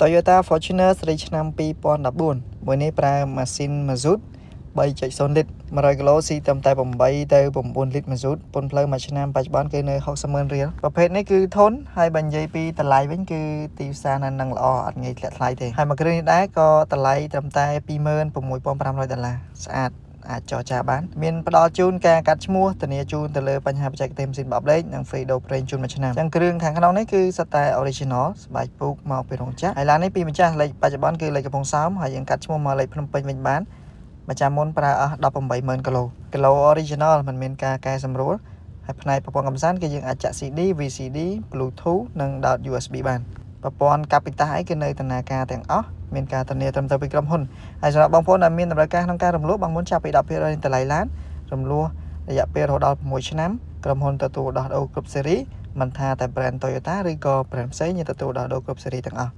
Toyota Fortuner ស្រីឆ្នាំ2014មួយនេះប្រើម៉ាស៊ីន Mazut 3.0 លីត្រ 100 គីឡូស៊ីត្រឹមតែ 8 ទៅ 9 លីត្រ Mazut ពន្ធផ្លូវមួយឆ្នាំបច្ចុប្បន្នគឺនៅ 60,000 រៀលប្រភេទនេះគឺធន់ហើយបើនិយាយពីតម្លៃវិញគឺទីផ្សារនឹងល្អអត់ងាយធ្លាក់ថ្លៃទេហើយមួយគ្រឿងនេះដែរក៏តម្លៃត្រឹមតែ $26,500 ស្អាតអាចចរចាបានមានផ្ដល់ជូនការកាត់ឈ្មោះធានាជូនទៅលើបញ្ហាបច្ចេកទេសម៉ាស៊ីនបបលេខនិង free ដូរប្រេងជូនមួយឆ្នាំអញ្ចឹងគ្រឿងខាងក្នុងនេះគឺសុទ្ធតែ original ស្បែកពូកមកពីរោងចក្រហើយឡាននេះពីម្ចាស់លេខបច្ចុប្បន្នគឺលេខកំពង់សោមហើយយើងកាត់ឈ្មោះមកលេខភ្នំពេញវិញបានម្ចាស់មុនប្រើអស់ 18,000 គីឡូ original មិនមានការកែសម្រួលហើយផ្នែកប្រព័ន្ធកំសាន្តគឺយើងអាចចាក់ CD VCD Bluetooth និងដោត USB បានប្រព័ន្ធកាពីតាអីគឺនៅដំណើរការទាំងអស់មានការធានាត្រឹមត្រូវពីក្រុមហ៊ុនហើយសម្រាប់បងប្អូនដែលមានតម្រូវការក្នុងការរំលោះបងប្អូនចាប់ពី 10% តម្លៃឡានរំលោះរយៈពេលរហូតដល់6ឆ្នាំក្រុមហ៊ុនទទួលដោះដូរគ្រប់ស៊េរីមិនថាតែ brand Toyota ឬក៏ brand ផ្សេងទទួលដោះដូរគ្រប់ស៊េរីទាំងអស់